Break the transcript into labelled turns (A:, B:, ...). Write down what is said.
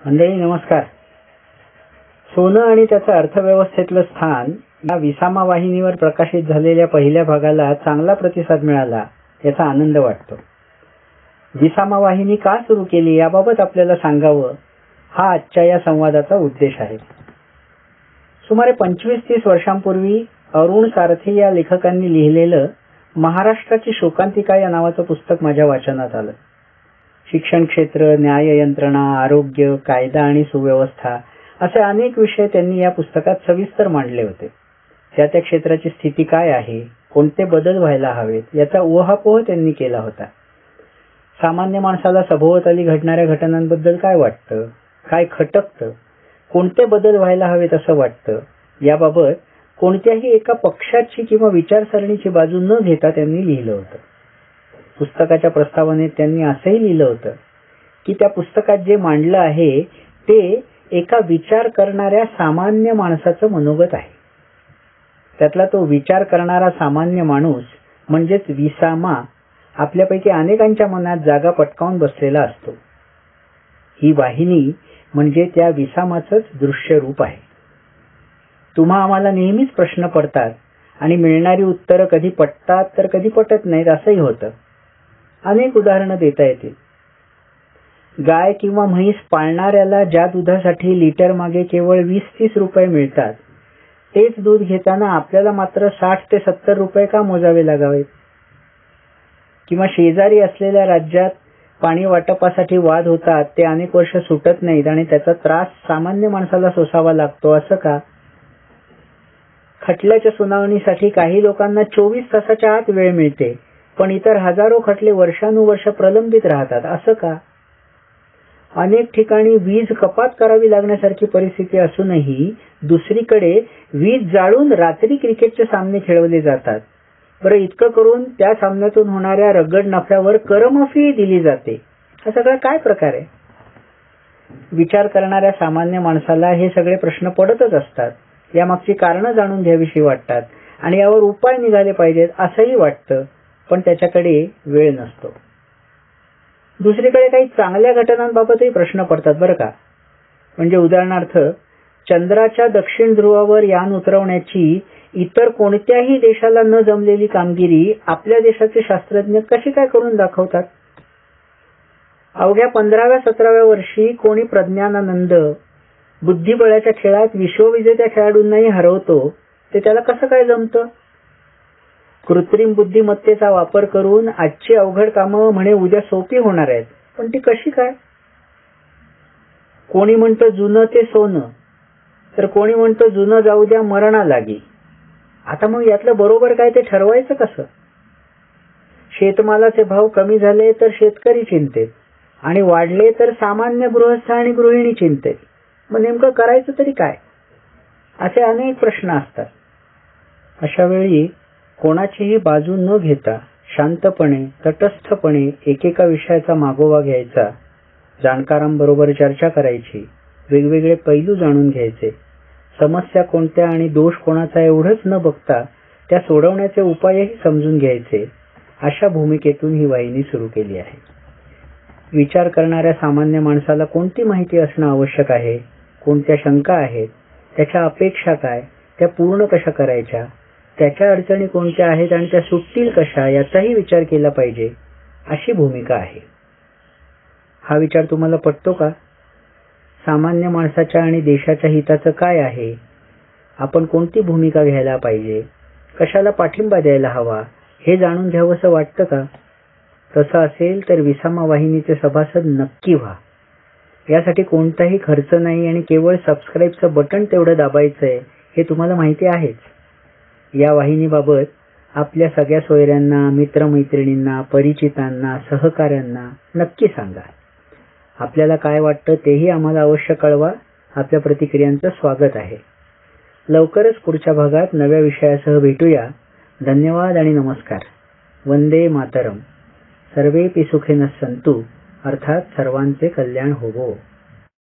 A: मंडळी नमस्कार. सोनं आणि त्याचं अर्थव्यवस्थेतलं स्थान या विसामा वाहिनीवर प्रकाशित झालेल्या पहिल्या भागाला चांगला प्रतिसाद मिळाला याचा आनंद वाटतो. विसामा वाहिनी का सुरू केली याबाबत आपल्याला सांगावं हा आजच्या या संवादाचा उद्देश आहे. सुमारे 25-30 वर्षांपूर्वी अरुण सारथी या लेखकांनी लिहिलेलं महाराष्ट्राची शोकांतिका या नावाचं पुस्तक माझ्या वाचनात आलं. शिक्षण क्षेत्र, न्याय यंत्रणा, आरोग्य, कायदा आणि सुव्यवस्था असे अनेक विषय त्यांनी या पुस्तकात सविस्तर मांडले होते. त्या क्षेत्राची स्थिती काय आहे, कोणते बदल व्हायला हवेत याचा उहापोह त्यांनी केला होता. सामान्य माणसाला सभोवताली घडणाऱ्या घटनांबद्दल काय वाटतं, काय खटकतं, कोणते बदल व्हायला हवेत असं वाटतं याबाबत कोणत्याही एका पक्षाची किंवा विचारसरणीची बाजू न घेता त्यांनी लिहिलं होतं. पुस्तकाच्या प्रस्तावनेत त्यांनी असंही लिहिलं होतं की त्या पुस्तकात जे मांडलं आहे ते एका विचार करणाऱ्या सामान्य माणसाचं मनोगत आहे. त्यातला तो विचार करणारा सामान्य माणूस म्हणजेच विसामा आपल्यापैकी अनेकांच्या मनात जागा पटकावून बसलेला असतो. ही वाहिनी म्हणजे त्या विसामाचंच दृश्य रूप आहे. तुम्हा आम्हाला नेहमीच प्रश्न पडतात आणि मिळणारी उत्तरं कधी पटतात तर कधी पटत नाहीत असंही होतं. अनेक उदाहरणं देता येतील. गाय किंवा म्हैस पाळणाऱ्याला ज्या दुधासाठी लिटर मागे केवळ 20-30 रुपये मिळतात तेच दूध घेताना आपल्याला मात्र 60 ते 70 रुपये का मोजावे लागावेत? किंवा शेजारी असलेल्या राज्यात पाणी वाटपासाठी वाद होतात ते अनेक वर्ष सुटत नाहीत आणि त्याचा त्रास सामान्य माणसाला सोसावा लागतो असं का? खटल्याच्या सुनावणीसाठी काही लोकांना 24 तासाच्या आत वेळ मिळते पण इतर हजारो खटले वर्षानुवर्ष प्रलंबित राहतात असं का? अनेक ठिकाणी वीज कपात करावी लागण्यासारखी परिस्थिती असूनही दुसरीकडे वीज जाळून रात्री क्रिकेटचे सामने खेळवले जातात. बरं, इतकं करून त्या सामन्यातून होणाऱ्या रगड नफ्यावर करमाफी दिली जाते. हा सगळा काय प्रकार आहे? विचार करणाऱ्या सामान्य माणसाला हे सगळे प्रश्न पडतच असतात. यामागची कारणं जाणून घ्यावीशी वाटतात आणि यावर उपाय निघाले पाहिजेत असंही वाटतं, पण त्याच्याकडे वेळ नसतो. दुसरीकडे काही चांगल्या घटनांबाबतही प्रश्न पडतात बरं का. म्हणजे उदाहरणार्थ चंद्राच्या दक्षिण ध्रुवावर यान उतरवण्याची इतर कोणत्याही देशाला न जमलेली कामगिरी आपल्या देशाचे शास्त्रज्ञ कशी काय करून दाखवतात? अवघ्या 15व्या-17व्या वर्षी कोणी प्रज्ञानानंद बुद्धिबळाच्या खेळात विश्वविजेत्या खेळाडूंनाही हरवतो ते त्याला कसं काय जमतं? कृत्रिम बुद्धिमत्तेचा वापर करून आजची अवघड कामं म्हणे उद्या सोपी होणार आहेत, पण ती कशी काय? कोणी म्हणतं जुनं ते सोनं, तर कोणी म्हणतं जुनं जाऊ द्या मरणा लागी. आता मग यातलं बरोबर काय ते ठरवायचं कसं? शेतमालाचे भाव कमी झाले तर शेतकरी चिंतेत आणि वाढले तर सामान्य गृहस्थ आणि गृहिणी चिंतेत. मग नेमकं करायचं तरी काय? असे अनेक प्रश्न असतात. अशा वेळी कोणाचीही बाजू न घेता शांतपणे, तटस्थपणे एकेका विषयाचा मागोवा घ्यायचा, जाणकारांबरोबर चर्चा करायची, वेगवेगळे पैलू जाणून घ्यायचे, समस्या कोणत्या आणि दोष कोणाचा एवढंच न बघता त्या सोडवण्याचे उपायही समजून घ्यायचे, अशा भूमिकेतून ही वाहिनी सुरू केली आहे. विचार करणाऱ्या सामान्य माणसाला कोणती माहिती असणं आवश्यक आहे, कोणत्या शंका आहेत, त्याच्या अपेक्षा काय, त्या पूर्ण कशा करायच्या, त्याच्या अडचणी कोणत्या आहेत आणि त्या सुटतील कशा याचाही विचार केला पाहिजे, अशी भूमिका आहे. हा विचार तुम्हाला पटतो का? सामान्य माणसाच्या आणि देशाच्या हिताचं काय आहे? आपण कोणती भूमिका घ्यायला पाहिजे? कशाला पाठिंबा द्यायला हवा हे जाणून घ्यावंसं वाटतं का? तसं असेल तर विसामा वाहिनीचे सभासद नक्की व्हा. यासाठी कोणताही खर्च नाही आणि केवळ सबस्क्राईबचं बटन तेवढं दाबायचंय हे तुम्हाला माहिती आहेच. या वाहिनीबाबत आपल्या सगळ्या सोयऱ्यांना, मित्रमैत्रिणींना, परिचितांना, सहकाऱ्यांना नक्की सांगा. आपल्याला काय वाटतं तेही आम्हाला अवश्य कळवा. आपल्या प्रतिक्रियांचं स्वागत आहे. लवकरच पुढच्या भागात नव्या विषयासह भेटूया. धन्यवाद आणि नमस्कार. वंदे मातरम. सर्वेपि सुखिनः सन्तु, अर्थात सर्वांचे कल्याण होवो.